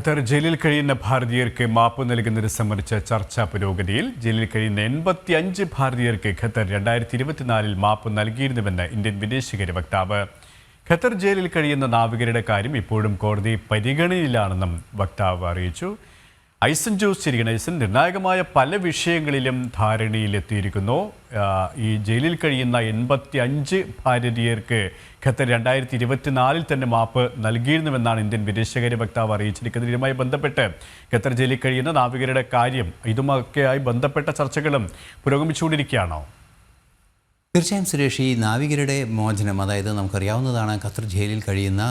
Qatar ജയിലിൽ കഴിയുന്ന ഭാരതീയർക്ക് മാപ്പ് നൽകുന്നത് സംബന്ധിച്ച ചർച്ചാ പുരോഗതിയിൽ. ജയിലിൽ കഴിയുന്ന 85 ഭാരതീയർക്ക് ഖത്തർ 2024 മാപ്പ് നൽകിയിരുന്നുവെന്ന് ഇന്ത്യൻ വിദേശകാര്യ വക്താവ്. ഖത്തർ ജയിലിൽ കഴിയുന്ന നാവികരുടെ കാര്യം ഇപ്പോഴും കോടതി പരിഗണനയിലാണെന്നും വക്താവ് അറിയിച്ചു. ഐസൻ ജോസ് ചിരികൻ. ഐസൻ, നിർണായകമായ പല വിഷയങ്ങളിലും ധാരണയിലെത്തിയിരിക്കുന്നു. ഈ ജയിലിൽ കഴിയുന്ന 85 ഭാരതീയർക്ക് ഖത്തർ 2024 തന്നെ മാപ്പ് നൽകിയിരുന്നുവെന്നാണ് ഇന്ത്യൻ വിദേശകാര്യ വക്താവ് അറിയിച്ചിരിക്കുന്നത്. ഇതുമായി ബന്ധപ്പെട്ട് ഖത്തർ ജയിലിൽ കഴിയുന്ന നാവികരുടെ കാര്യം ഇതുമൊക്കെയായി ബന്ധപ്പെട്ട ചർച്ചകളും പുരോഗമിച്ചുകൊണ്ടിരിക്കുകയാണോ? തീർച്ചയായും സുരേഷ്, ഈ നാവികരുടെ മോചനം, അതായത് നമുക്കറിയാവുന്നതാണ് ഖത്തർ ജയിലിൽ കഴിയുന്ന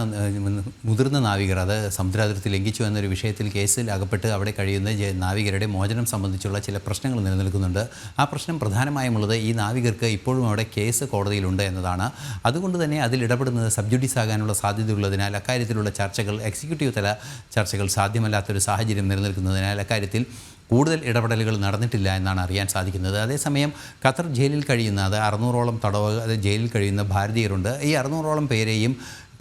മുതിർന്ന നാവികർ അത് സമുദ്രാതിർത്തി ലംഘിച്ചു എന്നൊരു വിഷയത്തിൽ കേസിൽ അകപ്പെട്ട് അവിടെ കഴിയുന്ന നാവികരുടെ മോചനം സംബന്ധിച്ചുള്ള ചില പ്രശ്നങ്ങൾ നിലനിൽക്കുന്നുണ്ട്. ആ പ്രശ്നം പ്രധാനമായുമുള്ളത് ഈ നാവികർക്ക് ഇപ്പോഴും അവിടെ കേസ് കോടതിയിലുണ്ട് എന്നതാണ്. അതുകൊണ്ട് തന്നെ അതിൽ ഇടപെടുന്നത് സബ്ജുഡീസ് ആകാനുള്ള സാധ്യതയുള്ളതിനാൽ അക്കാര്യത്തിലുള്ള ചർച്ചകൾ, എക്സിക്യൂട്ടീവ് തല ചർച്ചകൾ സാധ്യമല്ലാത്തൊരു സാഹചര്യം നിലനിൽക്കുന്നതിനാൽ അക്കാര്യത്തിൽ കൂടുതൽ ഇടപെടലുകൾ നടന്നിട്ടില്ല എന്നാണ് അറിയാൻ സാധിക്കുന്നത്. അതേസമയം ഖത്തർ ജയിലിൽ കഴിയുന്ന 600ഓളം ജയിലിൽ കഴിയുന്ന ഭാരതീയരുണ്ട്. ഈ 600ഓളം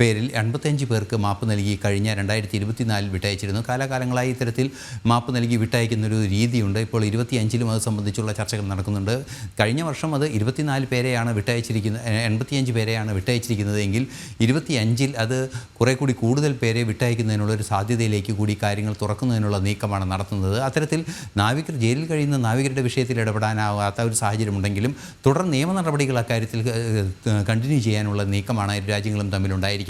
പേരിൽ 85 പേർക്ക് മാപ്പ് നൽകി കഴിഞ്ഞ 2024 വിട്ടയച്ചിരുന്നു. കാലാകാലങ്ങളായി ഇത്തരത്തിൽ മാപ്പ് നൽകി വിട്ടയക്കുന്നൊരു രീതിയുണ്ട്. ഇപ്പോൾ 25ലും അത് സംബന്ധിച്ചുള്ള ചർച്ചകൾ നടക്കുന്നുണ്ട്. കഴിഞ്ഞ വർഷം അത് 24 പേരെയാണ് വിട്ടയച്ചിരിക്കുന്നത്, 85 പേരെയാണ് വിട്ടയച്ചിരിക്കുന്നത് എങ്കിൽ 25ൽ അത് കുറേ കൂടി കൂടുതൽ പേരെ വിട്ടയക്കുന്നതിനുള്ളൊരു സാധ്യതയിലേക്ക് കൂടി കാര്യങ്ങൾ തുറക്കുന്നതിനുള്ള നീക്കമാണ് നടത്തുന്നത്. അത്തരത്തിൽ നാവികർ ജയിലിൽ കഴിയുന്ന നാവികരുടെ വിഷയത്തിൽ ഇടപെടാനാവാത്ത ഒരു സാഹചര്യമുണ്ടെങ്കിലും തുടർ നിയമ നടപടികൾ അക്കാര്യത്തിൽ കണ്ടിന്യൂ ചെയ്യാനുള്ള നീക്കമാണ് ഇരു രാജ്യങ്ങളും തമ്മിലുണ്ടായിരിക്കുന്നത്.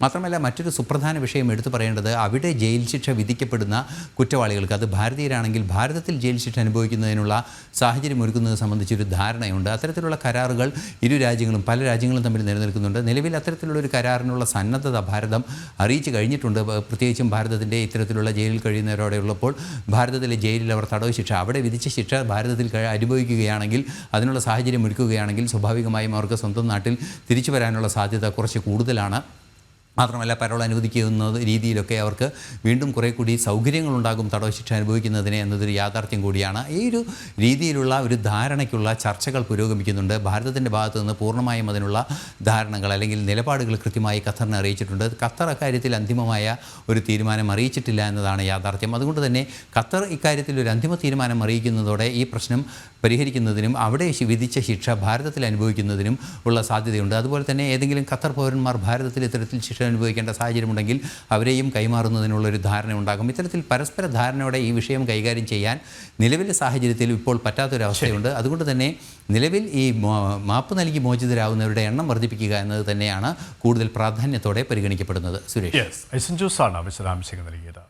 മാത്രമല്ല, മറ്റൊരു സുപ്രധാന വിഷയം എടുത്തു പറയേണ്ടത് അവിടെ ജയിൽ ശിക്ഷ വിധിക്കപ്പെടുന്ന കുറ്റവാളികൾക്ക്, അത് ഭാരതീയരാണെങ്കിൽ ഭാരതത്തിൽ ജയിൽ ശിക്ഷ അനുഭവിക്കുന്നതിനുള്ള സാഹചര്യം ഒരുക്കുന്നത് സംബന്ധിച്ചൊരു ധാരണയുണ്ട്. അത്തരത്തിലുള്ള കരാറുകൾ പല രാജ്യങ്ങളും തമ്മിൽ നിലനിൽക്കുന്നുണ്ട്. നിലവിൽ അത്തരത്തിലുള്ളൊരു കരാറിനുള്ള സന്നദ്ധത ഭാരതം അറിയിച്ചു കഴിഞ്ഞിട്ടുണ്ട്. പ്രത്യേകിച്ചും ഭാരതത്തിൻ്റെ ഇത്തരത്തിലുള്ള ജയിലിൽ കഴിയുന്നവരോടെ ഉള്ളപ്പോൾ ഭാരതത്തിലെ ജയിലിൽ അവർ തടവ് ശിക്ഷ, അവിടെ വിധിച്ച ശിക്ഷ ഭാരതത്തിൽ അനുഭവിക്കുകയാണെങ്കിൽ, അതിനുള്ള സാഹചര്യം ഒരുക്കുകയാണെങ്കിൽ സ്വാഭാവികമായും അവർക്ക് സ്വന്തം നാട്ടിൽ തിരിച്ചു വരാനുള്ള സാധ്യത കുറച്ച് കൂടുതലാണ്. മാത്രമല്ല, പരോൾ അനുവദിക്കുന്ന രീതിയിലൊക്കെ അവർക്ക് വീണ്ടും കുറേ കൂടി സൗകര്യങ്ങളുണ്ടാകും തടവ് ശിക്ഷ അനുഭവിക്കുന്നതിന് എന്നതൊരു യാഥാർത്ഥ്യം കൂടിയാണ്. ഈ ഒരു രീതിയിലുള്ള ഒരു ധാരണയ്ക്കുള്ള ചർച്ചകൾ പുരോഗമിക്കുന്നുണ്ട്. ഭാരതത്തിൻ്റെ ഭാഗത്തു നിന്ന് പൂർണ്ണമായും അതിനുള്ള ധാരണകൾ അല്ലെങ്കിൽ നിലപാടുകൾ കൃത്യമായി ഖത്തറിനെ അറിയിച്ചിട്ടുണ്ട്. ഖത്തർ അക്കാര്യത്തിൽ അന്തിമമായ ഒരു തീരുമാനം അറിയിച്ചിട്ടില്ല എന്നതാണ് യാഥാർത്ഥ്യം. അതുകൊണ്ട് തന്നെ ഖത്തർ ഇക്കാര്യത്തിൽ ഒരു അന്തിമ തീരുമാനം അറിയിക്കുന്നതോടെ ഈ പ്രശ്നം പരിഹരിക്കുന്നതിനും അവിടെ വിധിച്ച ശിക്ഷ ഭാരതത്തിൽ അനുഭവിക്കുന്നതിനും ഉള്ള സാധ്യതയുണ്ട്. അതുപോലെ തന്നെ ഏതെങ്കിലും ഖത്തർ പൗരന്മാർ ഭാരതത്തിൽ ഇത്തരത്തിൽ ശിക്ഷ അനുഭവിക്കേണ്ട സാഹചര്യമുണ്ടെങ്കിൽ അവരെയും കൈമാറുന്നതിനുള്ളൊരു ധാരണ ഉണ്ടാകും. ഇത്തരത്തിൽ പരസ്പര ധാരണയോടെ ഈ വിഷയം കൈകാര്യം ചെയ്യാൻ നിലവിലെ സാഹചര്യത്തിൽ ഇപ്പോൾ പറ്റാത്തൊരവസ്ഥയുണ്ട്. അതുകൊണ്ട് തന്നെ നിലവിൽ ഈ മാപ്പ് നൽകി മോചിതരാകുന്നവരുടെ എണ്ണം വർദ്ധിപ്പിക്കുക എന്നത് തന്നെയാണ് കൂടുതൽ പ്രാധാന്യത്തോടെ പരിഗണിക്കപ്പെടുന്നത്. സുരേഷ്, ഐസൻ ജോസാണ് വിശദാംശങ്ങൾ നൽകിയത്.